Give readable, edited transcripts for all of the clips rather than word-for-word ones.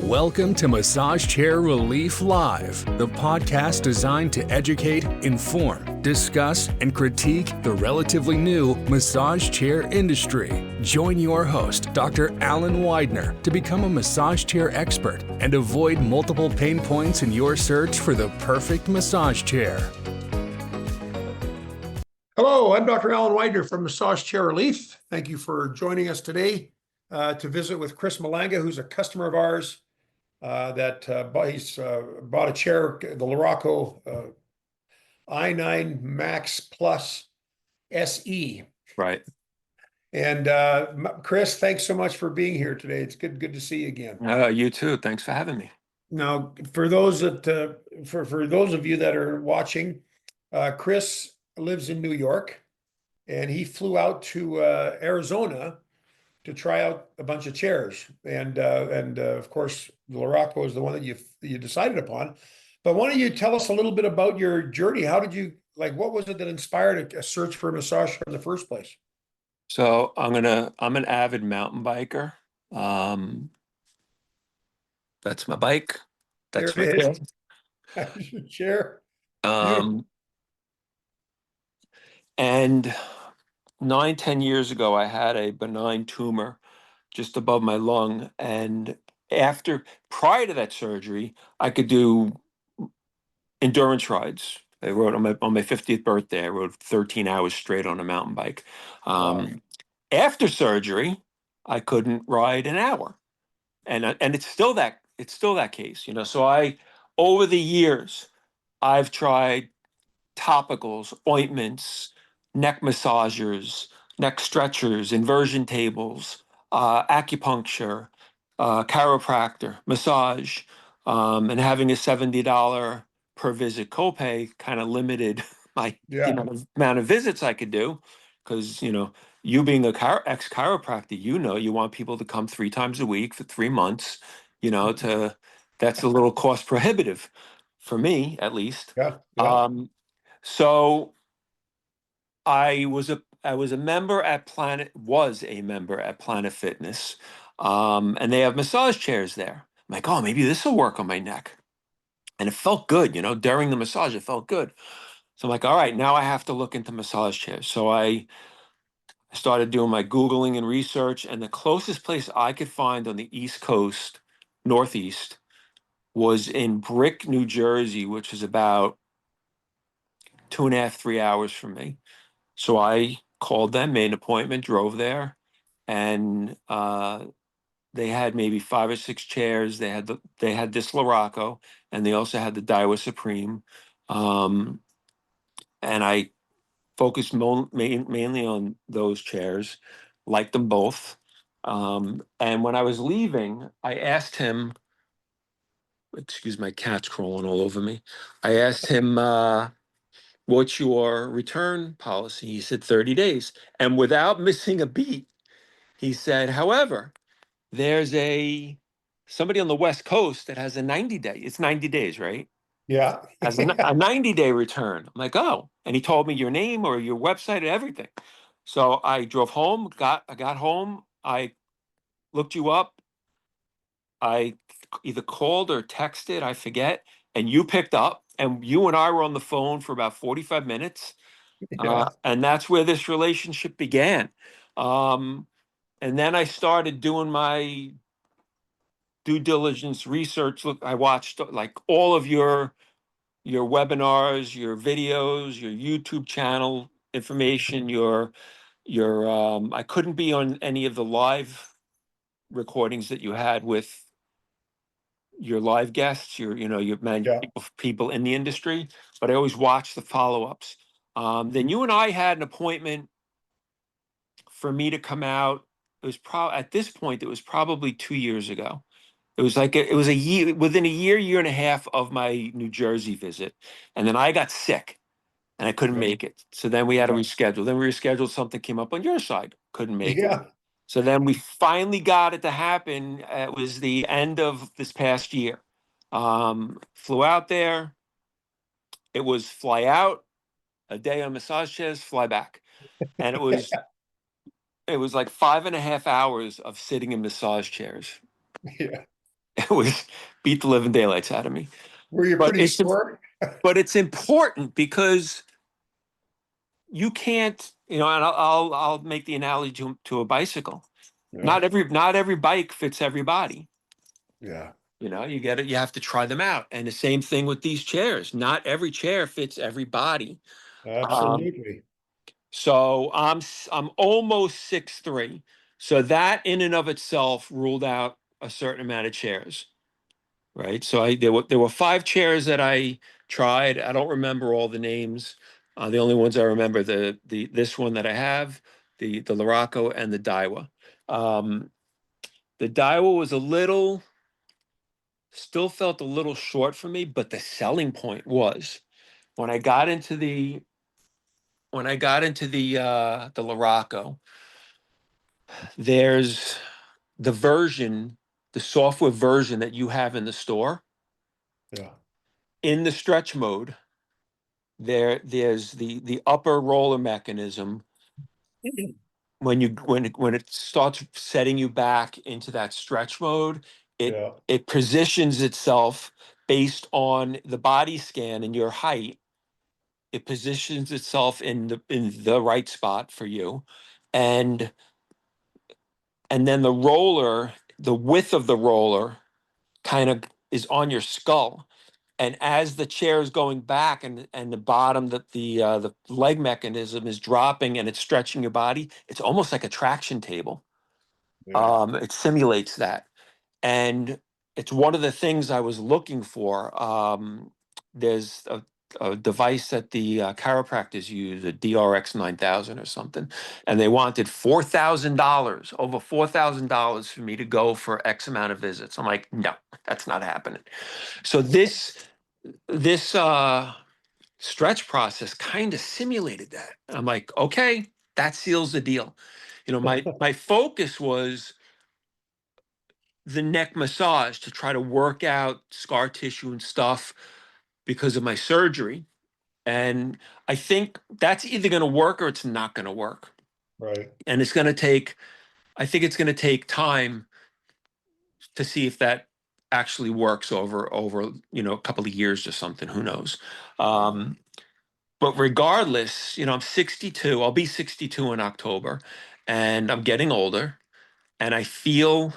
Welcome to Massage Chair Relief Live, the podcast designed to educate, inform, discuss, and critique the relatively new massage chair industry. Join your host, Dr. Alan Weidner, to become a massage chair expert and avoid multiple pain points in your search for the perfect massage chair. Hello, I'm Dr. Alan Weidner from Massage Chair Relief. Thank you for joining us today to visit with Chris Malanga, who's a customer of ours he's bought a chair, the Luraco i9 Max Plus SE. Right. And Chris, thanks so much for being here today. It's good to see you again. You too. Thanks for having me. Now, for those that for those of you that are watching, Chris lives in New York, and he flew out to Arizona to try out a bunch of chairs, and of course, the Luraco is the one that you decided upon. But why don't you tell us a little bit about your journey? How did you what was it that inspired a search for a massage chair in the first place? So I'm an avid mountain biker. That's my bike. That's There my it is. Chair. And 9-10 years ago, I had a benign tumor just above my lung. And prior to that surgery, I could do endurance rides. I rode on my 50th birthday. I rode 13 hours straight on a mountain bike. Wow. After surgery, I couldn't ride an hour, and it's still that case, you know. So over the years, I've tried topicals, ointments, neck massagers, neck stretchers, inversion tables, acupuncture, chiropractor, massage, and having a $70 per visit copay kind of limited the amount of visits I could do, because you being a ex-chiropractor, you want people to come 3 times a week for 3 months, that's a little cost prohibitive for me, at least. So I was a member at Planet Fitness, and they have massage chairs there. I'm like, oh, maybe this will work on my neck. And it felt good, during the massage, it felt good. So I'm like, all right, now I have to look into massage chairs. So I started doing my Googling and research, and the closest place I could find on the East Coast, Northeast, was in Brick, New Jersey, which is about 2.5, 3 hours from me. So I called them, made an appointment, drove there, and they had maybe 5 or 6 chairs. They had this Luraco, and they also had the Daiwa Supreme. And I focused mainly on those chairs, liked them both. And when I was leaving, I asked him, excuse my cat's crawling all over me. I asked him, what's your return policy? He said 30 days. And without missing a beat, he said, however, there's somebody on the West Coast that has a 90-day. It's 90 days, right? Yeah. Has a 90-day return. I'm like, oh. And he told me your name or your website and everything. So I drove home, I got home, I looked you up. I either called or texted, I forget, and you picked up, and you and I were on the phone for about 45 minutes. And that's where this relationship began. And then I started doing my due diligence research. Look, I watched like all of your webinars, your videos, your YouTube channel information, your I couldn't be on any of the live recordings that you had with your live guests, your people in the industry, but I always watch the follow-ups. Then you and I had an appointment for me to come out. It was at this point, it was probably 2 years ago. It was a year, within a year and a half of my New Jersey visit. And then I got sick and I couldn't make it. So then we had to reschedule. Then we rescheduled, something came up on your side, couldn't make it. So then we finally got it to happen. It was the end of this past year. Flew out there. It was fly out, a day on massage chairs, fly back. And it was like 5.5 hours of sitting in massage chairs. Yeah. It was beat the living daylights out of me. Were you But pretty sore? it's important because you can't, and I'll make the analogy to a bicycle. Yeah, Not every bike fits every body. yeah, You have to try them out. And the same thing with these chairs. Not every chair fits every body. Um, absolutely. so I'm almost 6'3". So that in and of itself ruled out a certain amount of chairs. Right. So there were 5 chairs that I tried. I don't remember all the names. The only ones I remember this one that I have, the Luraco and the Daiwa. Um, the Daiwa was still felt a little short for me, but the selling point was when I got into the the Luraco, there's the software version that you have in the store Yeah, in the stretch mode. There's the upper roller mechanism when it starts setting you back into that stretch mode, it yeah, it positions itself based on the body scan and your height. It positions itself in the right spot for you, and then the width of the roller kind of is on your skull. And as the chair is going back and the bottom that the leg mechanism is dropping and it's stretching your body, it's almost like a traction table. yeah. It simulates that, and it's one of the things I was looking for. There's a device that the chiropractors use, a DRX 9000 or something, and they wanted $4,000, over $4,000 for me to go for X amount of visits. I'm like, no, that's not happening. So this stretch process kind of simulated that. I'm like, okay, that seals the deal. My focus was the neck massage to try to work out scar tissue and stuff because of my surgery. And I think that's either going to work or it's not going to work. Right. And I think it's going to take time to see if that actually works over a couple of years or something. Who knows? Um, but regardless, I'm 62. I'll be 62 in October, and I'm getting older, and I feel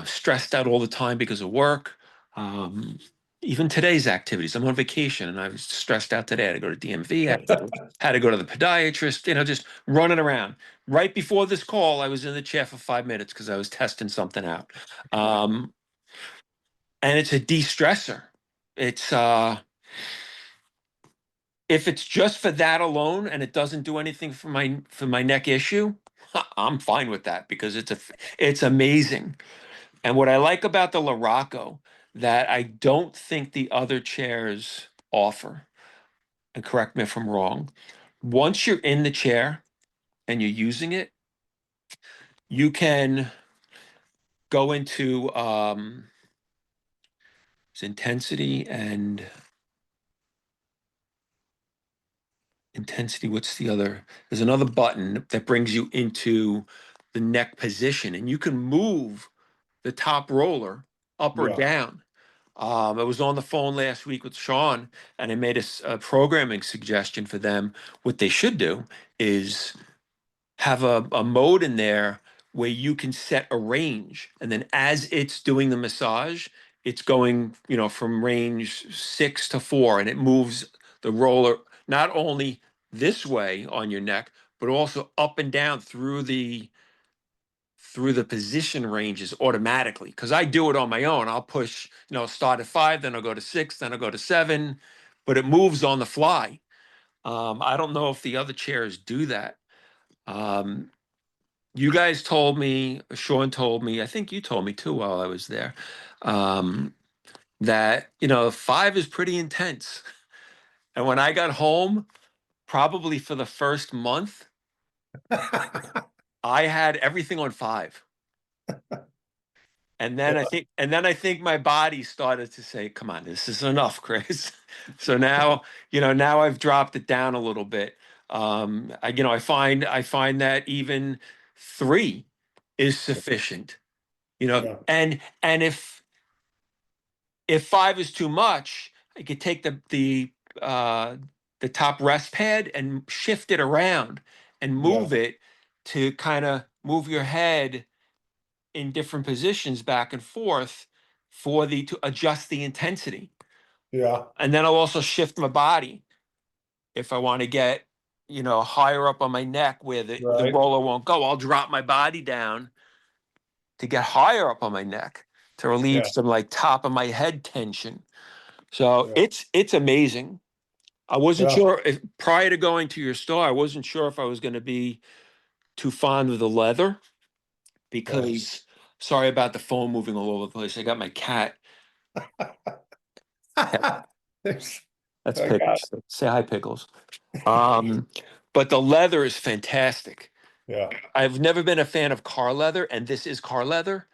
stressed out all the time because of work. Um, Even today's activities. I'm on vacation and I was stressed out today. I had to go to DMV. Had to go to the podiatrist. Just running around. Right before this call, I was in the chair for 5 minutes because I was testing something out. Um, and it's a de-stressor. It's if it's just for that alone and it doesn't do anything for my neck issue, I'm fine with that because it's amazing. And what I like about the Luraco that I don't think the other chairs offer, and correct me if I'm wrong, once you're in the chair and you're using it, you can go into intensity and intensity. What's the other? There's another button that brings you into the neck position, and you can move the top roller up or Yeah, down. I was on the phone last week with Sean, and I made a programming suggestion for them. What they should do is have a mode in there where you can set a range, and then as it's doing the massage, it's going, from range 6 to 4, and it moves the roller not only this way on your neck, but also up and down through the position ranges automatically. Because I do it on my own. I'll push, start at 5, then I'll go to 6, then I'll go to 7, but it moves on the fly. I don't know if the other chairs do that. Um, you guys told me, Sean told me, I think you told me too while I was there, um, that 5 is pretty intense. And when I got home, probably for the first month, I had everything on 5. And then I think my body started to say, "Come on, this is enough, Chris." So now I've dropped it down a little bit. I find that even 3 is sufficient. yeah, And if if 5 is too much, I could take the top rest pad and shift it around and move it to kind of move your head in different positions back and forth to adjust the intensity. Yeah. And then I'll also shift my body if I want to get, higher up on my neck where the Right. roller won't go. I'll drop my body down to get higher up on my neck to relieve Yeah. some like top of my head tension. So Yeah. it's amazing. I wasn't Yeah. sure if prior to going to your store, I wasn't sure if I was going to be too fond of the leather because sorry about the phone moving all over the place. I got my cat. There's- That's I got Pickles. Say hi, Pickles. Um, but the leather is fantastic. Yeah. I've never been a fan of car leather, and this is car leather,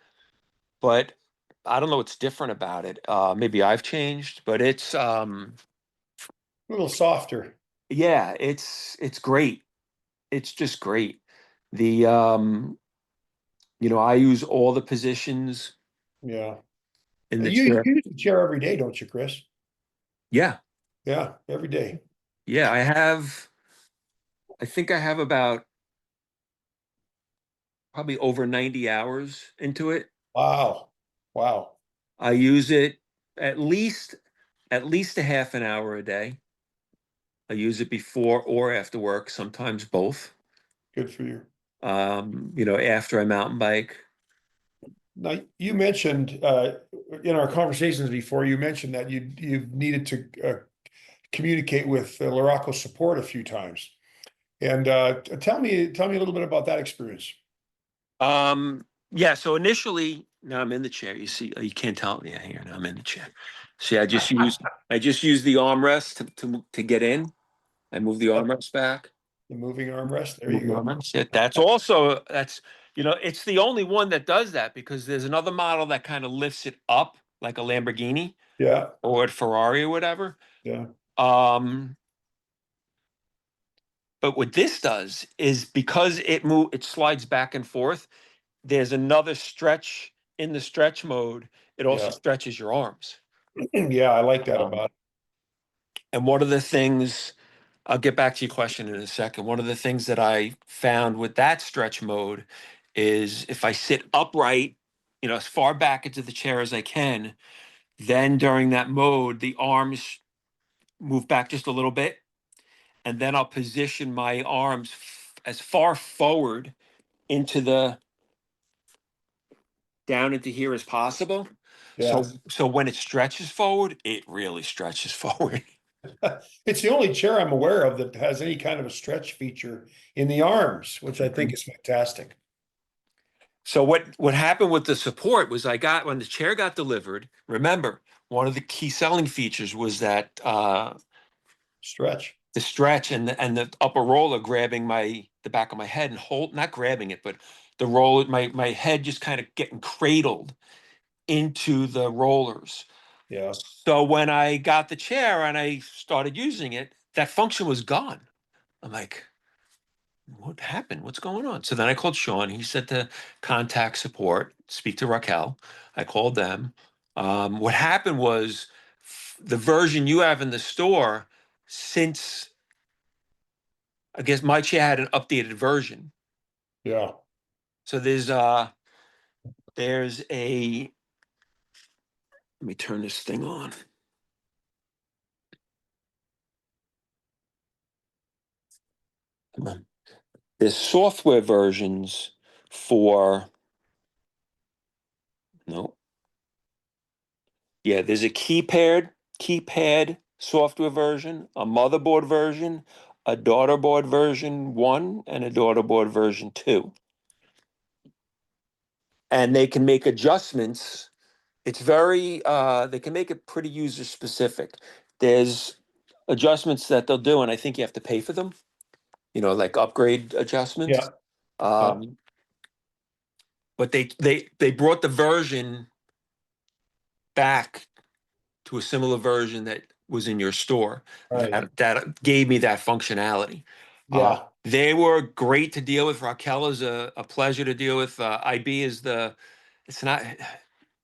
but I don't know what's different about it. Maybe I've changed, but it's A little softer. yeah, it's great. It's just great. The I use all the positions Yeah. in the You chair. use the chair every day, don't you, Chris? Yeah, Yeah, every day. yeah. I think I have about probably over 90 hours into it. Wow. Wow. I use it at least at least a half an hour a day. I use it before or after work, sometimes both. Good for you. After I mountain bike. Now, you mentioned in our conversations before, you mentioned that you've needed to communicate with Luraco support a few times. And tell me a little bit about that experience. Yeah, so initially, now I'm in the chair. You see, you can't tell me here. Now I'm in the chair. See, I just use the armrest to get in. I move the armrest back. The moving armrest. There Move you the go. armrest. Yeah, it's the only one that does that because there's another model that kind of lifts it up like a Lamborghini Yeah. or a Ferrari or whatever. Yeah. Um, but what this does is because it slides back and forth, there's another stretch in the stretch mode. It also Yeah. stretches your arms. Yeah. I like that Um, about and one of the things, I'll get back to your question in a second. One of the things that I found with that stretch mode is if I sit upright, as far back into the chair as I can, then during that mode, the arms move back just a little bit. And then I'll position my arms as far forward into down into here as possible. Yeah. So when it stretches forward, it really stretches forward. It's the only chair I'm aware of that has any kind of a stretch feature in the arms, which I think is fantastic. So what happened with the support was when the chair got delivered, remember, one of the key selling features was that Stretch. the stretch and the upper roller grabbing the back of my head and not grabbing it, but the roll my head just kind of getting cradled into the rollers. Yeah. So when I got the chair and I started using it, that function was gone. I'm like, what happened? What's going on? So then I called Sean. He said to contact support, speak to Raquel. I called them. What happened was the version you have in the store, since I guess my chair had an updated version. Yeah. So there's a let me turn this thing on. Come on. There's software versions for no. Yeah, there's a keypad software version, a motherboard version, a daughterboard version 1, and a daughterboard version 2. And they can make adjustments. It's very they can make it pretty user specific. There's adjustments that they'll do, and I think you have to pay for them, like upgrade adjustments. Yeah. Yeah. Um, but they brought the version back to a similar version that was in your store Right. that gave me that functionality. Yeah. They were great to deal with. Raquel is a pleasure to deal with. IB is it's not,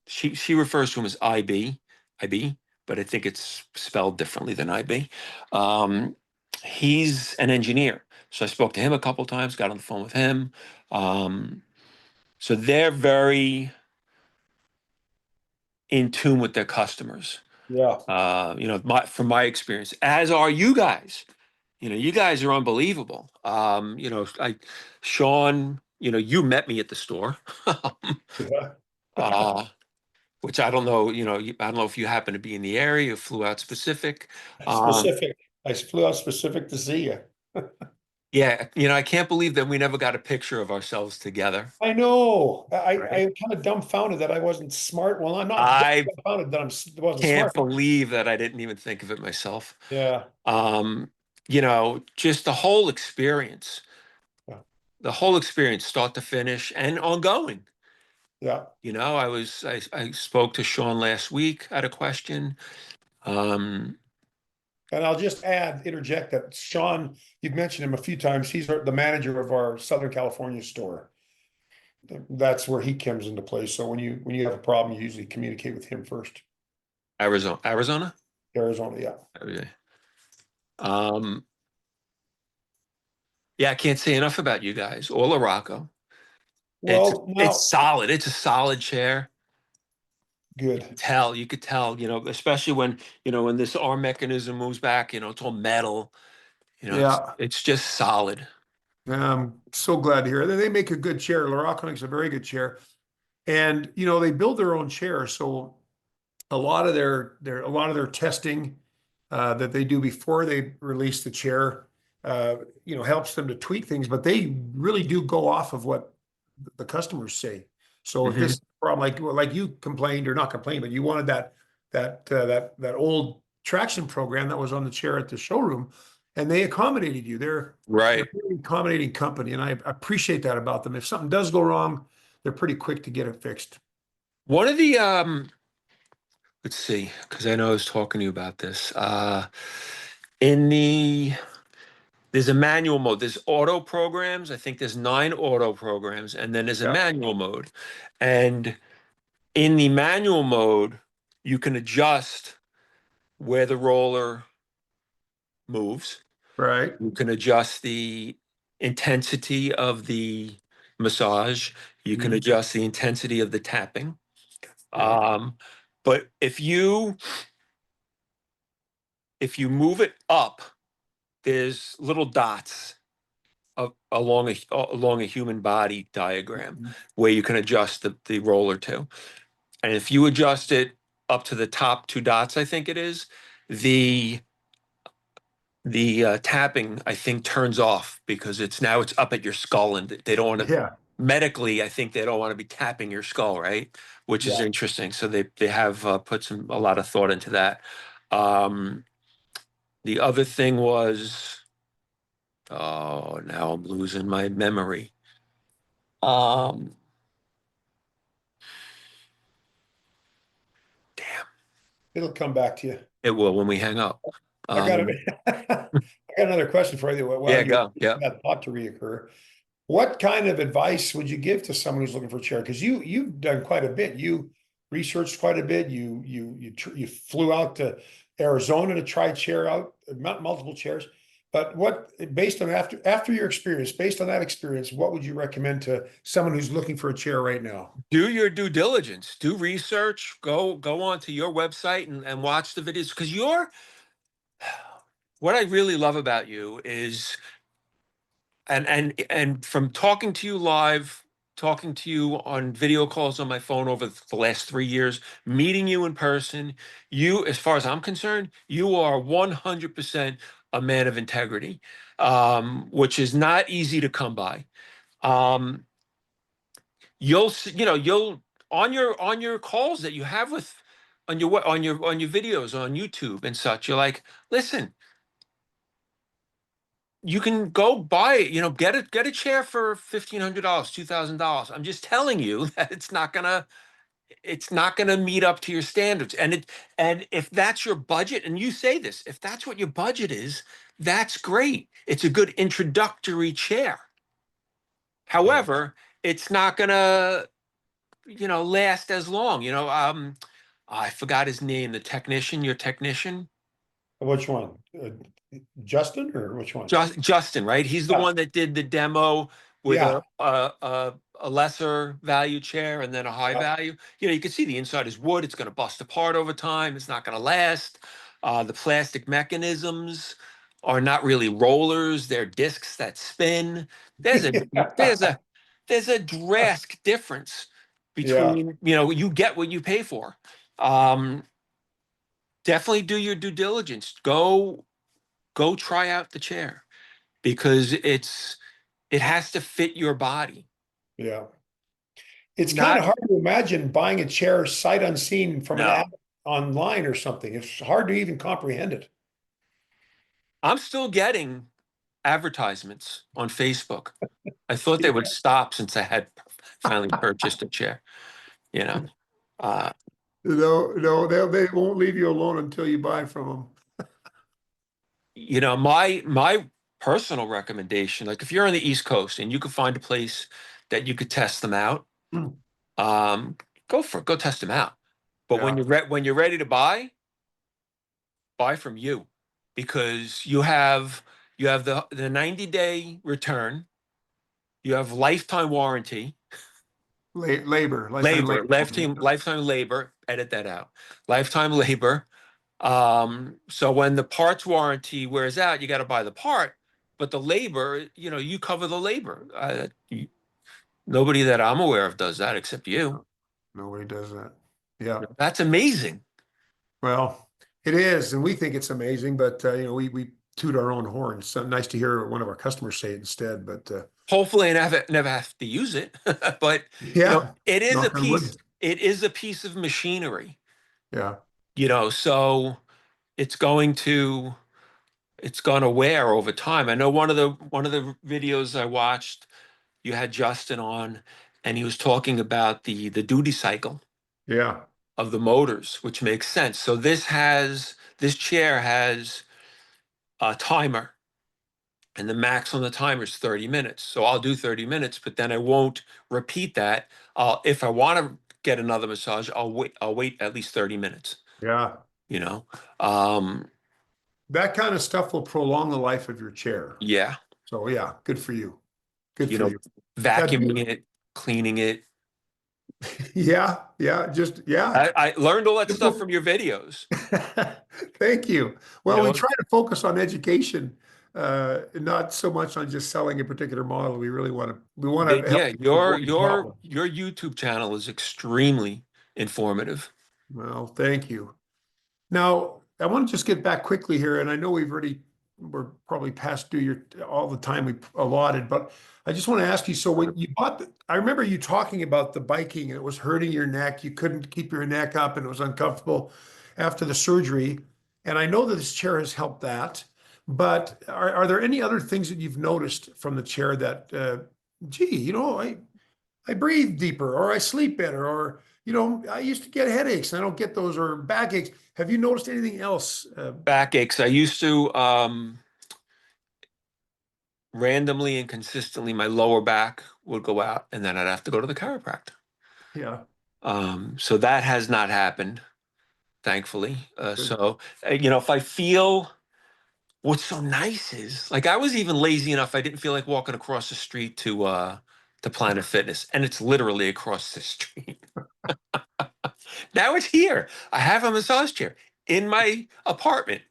she refers to him as IB. IB, but I think it's spelled differently than IB. He's an engineer. So I spoke to him a couple times, got on the phone with him. So they're very in tune with their customers. Yeah. From my experience, as are you guys. You guys are unbelievable. Sean, you met me at the store. Yeah. uh, which I don't know, I don't know if you happen to be in the area, you flew out specific. Specific. I flew out specific to see you. Yeah, I can't believe that we never got a picture of ourselves together. I know. Right. I'm kind of dumbfounded that I wasn't smart. Well, I'm not I dumbfounded that wasn't can't smart. believe that I didn't even think of it myself. Yeah. Just the whole experience, Yeah. start to finish and ongoing. Yeah. I spoke to Sean last week, had a question. And I'll just interject that Sean, you've mentioned him a few times. He's the manager of our Southern California store. That's where he comes into play. So when you have a problem, you usually communicate with him first. Arizona? Arizona, yeah. Okay. Yeah, I can't say enough about you guys or Luraco. Well, It's now, solid. It's a solid chair. good. You could tell, especially when this arm mechanism moves back, it's all metal, Yeah. it's just solid. I'm so glad to hear it. They make a good chair. Luraco makes a very good chair. And they build their own chairs. So a lot of their testing that they do before they release the chair, helps them to tweak things, but they really do go off of what the customers say. So if Mhm. this problem, like you complained or not complained, but you wanted that old traction program that was on the chair at the showroom, and they accommodated you. They're Right. a very accommodating company, and I appreciate that about them. If something does go wrong, they're pretty quick to get it fixed. One of the let's see, because I know I was talking to you about this. In the There's a manual mode. There's auto programs. I think there's 9 auto programs, and then there's a Yeah. manual mode. And in the manual mode, you can adjust where the roller moves. Right. You can adjust the intensity of the massage. You can Mhm. adjust the intensity of the tapping. Yeah. But if you move it up, there's little dots along a human body diagram Mhm. where you can adjust the roller to. And if you adjust it up to the top 2 dots, I think it is, the tapping, I think, turns off because it's up at your skull, and they don't want to Yeah. medically. I think they don't want to be tapping your skull, right? Which is Yeah. interesting. So they have put a lot of thought into that. Um, the other thing was, oh, now I'm losing my memory. Um, Damn, It'll come back to you. it will when we hang up. I got it. Um, I got another question for you while yeah, you're go. Yeah. that thought to reoccur. What kind of advice would you give to someone who's looking for a chair? Because you've done quite a bit. You researched quite a bit. You flew out to Arizona to try chair out, multiple chairs. But based on after your experience, based on that experience, what would you recommend to someone who's looking for a chair right now? Do your due diligence, do research, go onto your website and watch the videos because what I really love about you is and from talking to you live, talking to you on video calls on my phone over the last 3 years, meeting you in person, as far as I'm concerned, you are 100% a man of integrity, which is not easy to come by. Um, you'll on your calls that you have with on your videos on YouTube and such, you're like, listen, you can go buy it, get a chair for $1,500, $2,000. I'm just telling you that it's not gonna meet up to your standards. And if that's your budget, and you say this, if that's what your budget is, that's great. It's a good introductory chair. Yeah. However, it's not gonna last as long. I forgot his name, the technician, your technician. Which one? Justin or which one? Justin, right? He's the Yeah. one that did the demo with Yeah. a lesser value chair and then a high Yeah. value. You know, you can see the inside is wood. It's going to bust apart over time. It's not going to last. The plastic mechanisms are not really rollers. They're discs that spin. There's a there's a there's a drastic difference Yeah. between, you know, you get what you pay for. Um, Definitely do your due diligence. Go try out the chair because it has to fit your body. Yeah. It's kind of Not hard to imagine buying a chair sight unseen from an No. app online or something. It's hard to even comprehend it. I'm still getting advertisements on Facebook. I thought they would stop since I had finally purchased a chair, you know. Uh, No, no, they won't leave you alone until you buy from them. you know, my personal recommendation, like if you're on the East Coast and you could find a place that you could test them out, um, go for it, go test them out. But Yeah. when you're ready to buy from you because you have the 90-day return, you have lifetime warranty, Lifetime labor. lifetime labor, edit that out. Lifetime labor. So when the parts warranty wears out, you got to buy the part, but the labor, you know, you cover the labor. Nobody that I'm aware of does that except you. Nobody does that. Yeah. That's amazing. Well, it is, and we think it's amazing, but we toot our own horns. So nice to hear one of our customers say it instead. But Hopefully, I never have to use it, but you know, yeah, knock on wood. It is a piece of machinery, Yeah. you know, so it's going to it's going to wear over time. I know one of the videos I watched, you had Justin on, and he was talking about the duty cycle Yeah. of the motors, which makes sense. So this chair has a timer, and the max on the timer is 30 minutes. So I'll do 30 minutes, but then I won't repeat that. If I want to get another massage, I'll wait at least 30 minutes, Yeah. you know. Um, That kind of stuff will prolong the life of your chair. yeah, So yeah, good for you. Good you for know, you. vacuuming it, cleaning it. Yeah, yeah, just yeah. I learned all that stuff Simple. from your videos. Thank you. You Well, we know, try to focus on education, not so much on just selling a particular model. We want to help yeah, people avoid problems. your YouTube channel is extremely informative. Well, thank you. Now, I want to just get back quickly here, and I know we're probably past due all the time we allotted, but I just want to ask you, so when you I remember you talking about the biking and it was hurting your neck, you couldn't keep your neck up and it was uncomfortable after the surgery. And I know that this chair has helped that, but are there any other things that you've noticed from the chair that, gee, I breathe deeper or I sleep better or I used to get headaches and I don't get those or backaches. Have you noticed anything else? Backaches. I used to randomly and consistently, my lower back would go out, and then I'd have to go to the chiropractor. Yeah. So that has not happened, thankfully. Good. You know, if I feel what's so nice is like I was even lazy enough, I didn't feel like walking across the street to Planet Fitness, and it's literally across the street. Now it's here. I have a massage chair in my apartment.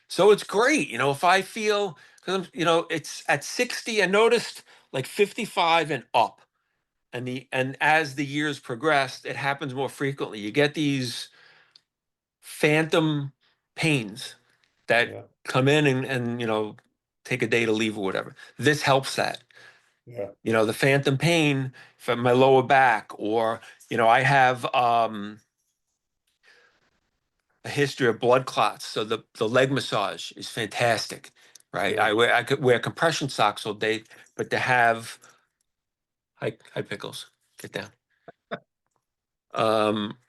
So it's great. You know, if I feel, because you know, it's at 60, I noticed like 55 and up. And as the years progressed, it happens more frequently. You get these phantom pains that Yeah. come in and you know, take a day to leave or whatever. This helps that. Yeah. You know, the phantom pain from my lower back, or, you know, I have a history of blood clots. So the leg massage is fantastic, right? Yeah. I could wear compression socks all day, but to have hi pickles, get down.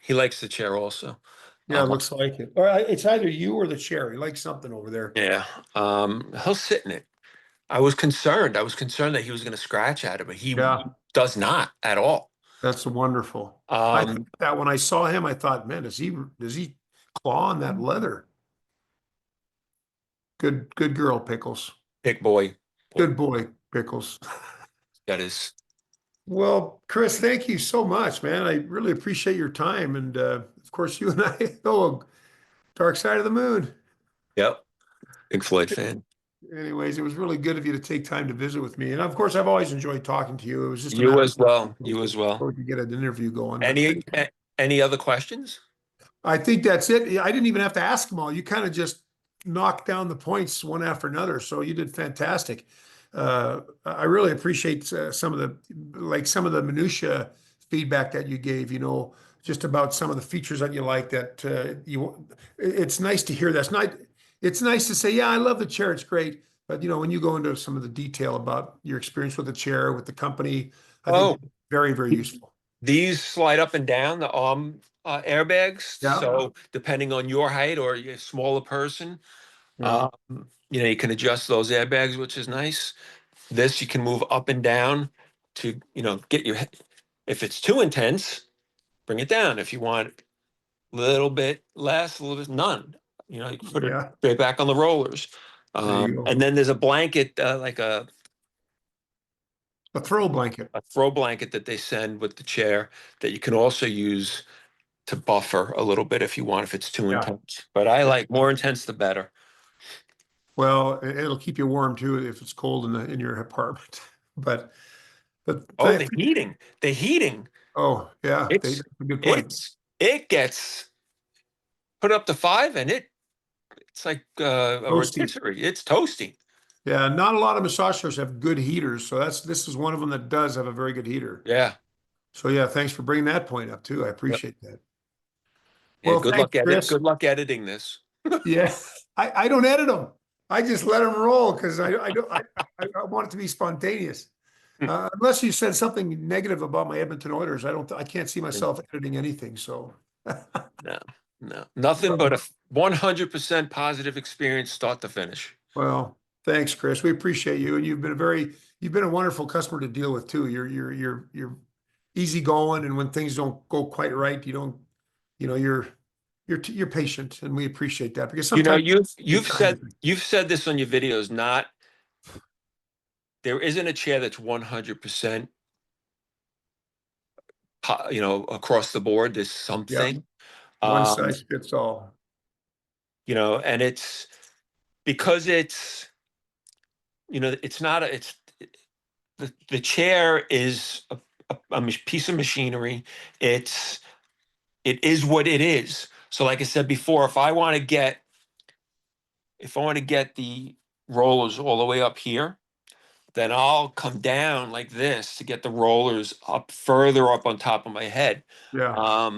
He likes the chair also. Yeah, it Um, looks like it. Or it's either you or the chair. He likes something over there. yeah. He'll sit in it. I was concerned. I was concerned that he was going to scratch at it, but he Yeah. does not at all. That's wonderful. I thought that when I saw him, I thought, man, does he claw on that leather? Good girl, Pickles. Big boy. Good boy, Pickles. That is. Well, Chris, thank you so much, man. I really appreciate your time. And of course, you and I, oh, Dark Side of the Moon. Yep. Big Floyd fan. Anyways, it was really good of you to take time to visit with me. And of course, I've always enjoyed talking to you. It was just a You matter as well. You as well. of to get an interview going. But Any other questions? I think that's it. I didn't even have to ask them all. You kind of just knocked down the points one after another. So you did fantastic. I really appreciate some of the minutia feedback that you gave, just about some of the features that you like that it's nice to hear. It's nice to say, yeah, I love the chair. It's great. But when you go into some of the detail about your experience with the chair, with the company, I think it's very, very useful. These slide up and down, the arm airbags. Yeah. So depending on your height or you're a smaller person, Yeah. you can adjust those airbags, which is nice. This you can move up and down to, get your, if it's too intense, bring it down. If you want a little bit less, a little bit, none. You can put it straight back on the rollers. There you go. And then there's a blanket, like a throw blanket. A throw blanket that they send with the chair that you can also use to buffer a little bit if you want, if it's too intense. But I like more intense, the better. Well, it'll keep you warm too if it's cold in your apartment. But the heating. Oh yeah, it's a good point. It gets put up to 5, and it's like a rotisserie. It's toasty. Yeah, not a lot of massage chairs have good heaters, so this is one of them that does have a very good heater. Yeah. So yeah, thanks for bringing that point up too. I appreciate that. Yeah, well, good luck editing this. Yeah, I don't edit them. I just let them roll because I want it to be spontaneous. Unless you said something negative about my Edmonton Oilers, I can't see myself editing anything. So no, nothing but a 100% positive experience, start to finish. Well, thanks, Chris. We appreciate you, and you've been a wonderful customer to deal with too. You're easygoing, and when things don't go quite right, you're patient, and we appreciate that because sometimes you've said this on your videos. There isn't a chair that's 100%, across the board. There's something. One size fits all. And it's because it's not the chair is a piece of machinery. It is what it is. So like I said before, if I want to get the rollers all the way up here, then I'll come down like this to get the rollers up further up on top of my head. Yeah.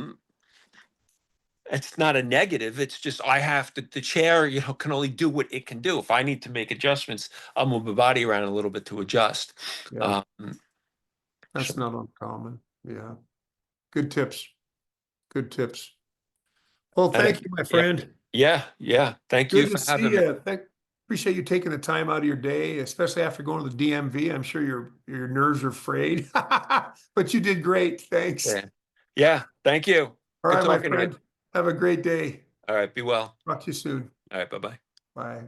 It's not a negative. It's just the chair, can only do what it can do. If I need to make adjustments, I'll move my body around a little bit to adjust. Yeah. That's not uncommon. Yeah. Good tips. Good tips. Well, thank you, my friend. Yeah. Thank you for having me. Appreciate you taking the time out of your day, especially after going to the DMV. I'm sure your nerves are frayed, but you did great. Thanks. Yeah. Thank you. All right, my friend. Have a great day. All right. Be well. Talk to you soon. All right. Bye-bye. Bye.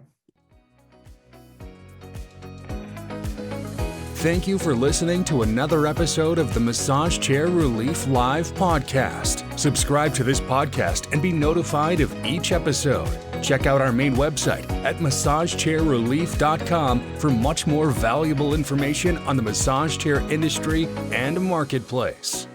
Thank you for listening to another episode of the Massage Chair Relief Live podcast. Subscribe to this podcast and be notified of each episode. Check out our main website at massagechairrelief.com for much more valuable information on the massage chair industry and marketplace.